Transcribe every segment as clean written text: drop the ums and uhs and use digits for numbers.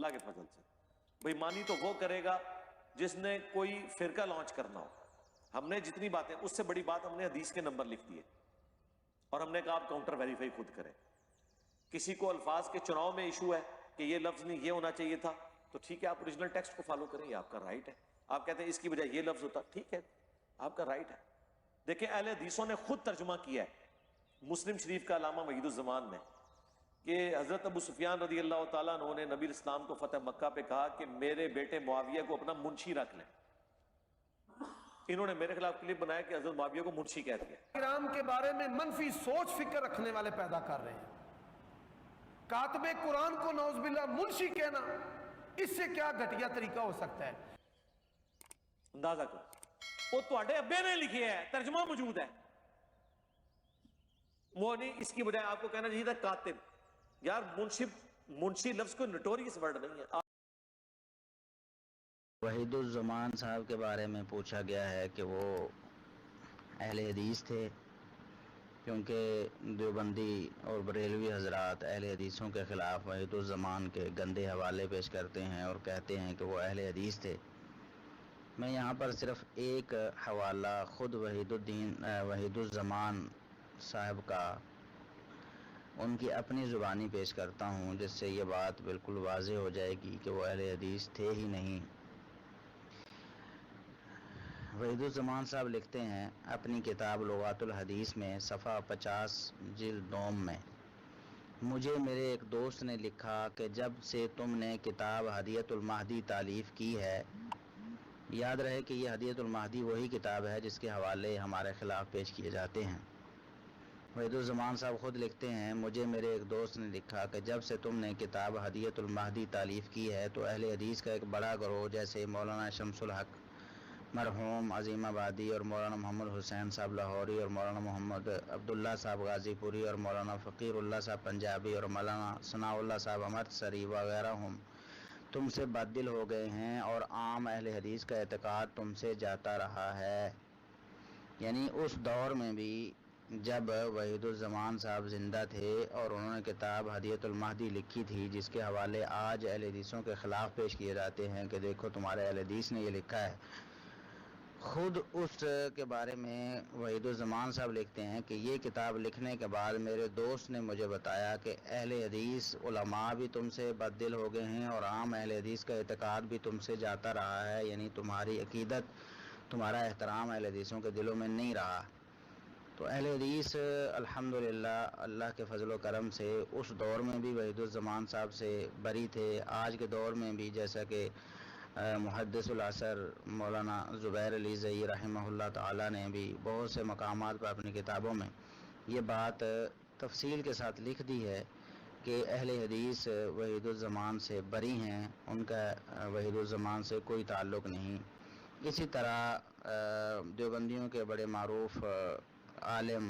اللہ کے فضل سے. بےایمانی تو وہ کرے گا جس نے کوئی فرقہ لانچ کرنا ہو. ہم نے جتنی باتیں، اس سے بڑی بات ہم نے حدیث کے نمبر لکھ دیے اور ہم نے کہا آپ کاؤنٹر ویریفائی خود کریں. کسی کو الفاظ کے چناؤ میں ایشو ہے کہ یہ لفظ نہیں، یہ ہونا چاہیے تھا، تو ٹھیک ہے آپ اوریجنل ٹیکسٹ کو فالو کریں، یہ آپ کا رائٹ ہے. آپ کہتے ہیں اس کی بجائے یہ لفظ ہوتا، ٹھیک ہے آپ کا رائٹ ہے. دیکھیں اہل حدیثوں نے خود ترجمہ کیا ہے مسلم شریف کا علامہ وحید الزمان نے کہ حضرت ابو سفیان رضی اللہ تعالیٰ عنہ نے نبی اسلام کو فتح مکہ پہ کہا کہ میرے بیٹے معاویہ کو اپنا منشی رکھ لیں. انہوں نے میرے خلاف کلپ بنایا کہ حضرت معاویہ کو منشی کہہ دیا. کرام کے بارے میں منفی سوچ فکر رکھنے والے پیدا کر رہے ہیں. کاتب قرآن کو نعوذ باللہ منشی کہنا، اس سے کیا گھٹیا طریقہ ہو سکتا ہے؟ اندازہ کرو، وہ تواڈے ابے نے لکھی ہے، ترجمہ موجود ہے. وہ نہیں، اس کی بجائے آپ کو کہنا چاہیے تھا کاتب. یار منشی لفظ کو نوٹوریس ورڈ نہیں ہے. وحید الزمان صاحب کے بارے میں پوچھا گیا ہے کہ وہ اہل حدیث تھے، کیونکہ دیوبندی اور بریلوی حضرات اہل حدیثوں کے خلاف وحید الزمان کے گندے حوالے پیش کرتے ہیں اور کہتے ہیں کہ وہ اہل حدیث تھے. میں یہاں پر صرف ایک حوالہ خود وحید الزمان صاحب کا ان کی اپنی زبانی پیش کرتا ہوں، جس سے یہ بات بالکل واضح ہو جائے گی کہ وہ اہل حدیث تھے ہی نہیں. وحید الزمان صاحب لکھتے ہیں اپنی کتاب لغات الحدیث میں صفحہ 50 جلد دوم میں، مجھے میرے ایک دوست نے لکھا کہ جب سے تم نے کتاب ہدیۃ المہدی تالیف کی ہے، یاد رہے کہ یہ ہدیۃ المہدی وہی کتاب ہے جس کے حوالے ہمارے خلاف پیش کیے جاتے ہیں. وحید الزمان صاحب خود لکھتے ہیں مجھے میرے ایک دوست نے لکھا کہ جب سے تم نے کتاب ہدیۃ المہدی تالیف کی ہے تو اہل حدیث کا ایک بڑا گروہ جیسے مولانا شمس الحق مرحوم عظیم آبادی اور مولانا محمد حسین صاحب لاہوری اور مولانا محمد عبداللہ صاحب غازی پوری اور مولانا فقیر اللہ صاحب پنجابی اور مولانا ثناء اللہ صاحب امرتسری وغیرہ ہم تم سے بددل ہو گئے ہیں اور عام اہل حدیث کا اعتقاد تم سے جاتا رہا ہے. یعنی اس دور میں بھی جب وحید الزمان صاحب زندہ تھے اور انہوں نے کتاب ہدیۃ المہدی لکھی تھی جس کے حوالے آج اہل حدیثوں کے خلاف پیش کیے جاتے ہیں کہ دیکھو تمہارے اہل حدیث نے یہ لکھا ہے. خود اس کے بارے میں وحید الزمان صاحب لکھتے ہیں کہ یہ کتاب لکھنے کے بعد میرے دوست نے مجھے بتایا کہ اہل حدیث علماء بھی تم سے بددل ہو گئے ہیں اور عام اہل حدیث کا اعتقاد بھی تم سے جاتا رہا ہے. یعنی تمہاری عقیدت، تمہارا احترام اہل حدیثوں کے دلوں میں نہیں رہا. تو اہل حدیث الحمدللہ اللہ کے فضل و کرم سے اس دور میں بھی وحید الزمان صاحب سے بری تھے. آج کے دور میں بھی جیسا کہ محدث العصر مولانا زبیر علی زئی رحمہ اللہ تعالی نے بھی بہت سے مقامات پر اپنی کتابوں میں یہ بات تفصیل کے ساتھ لکھ دی ہے کہ اہل حدیث وحید الزمان سے بری ہیں، ان کا وحید الزمان سے کوئی تعلق نہیں. اسی طرح دیوبندیوں کے بڑے معروف عالم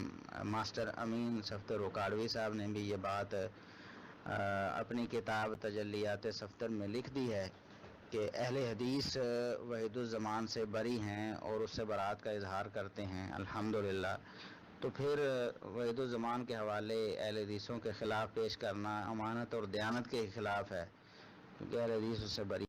ماسٹر امین صفدر رکاڑوی صاحب نے بھی یہ بات اپنی کتاب تجلیات صفدر میں لکھ دی ہے کہ اہل حدیث وحید الزمان سے بری ہیں اور اس سے برات کا اظہار کرتے ہیں الحمدللہ. تو پھر وحید الزمان کے حوالے اہل حدیثوں کے خلاف پیش کرنا امانت اور دیانت کے خلاف ہے، کیونکہ اہل حدیث اس سے بری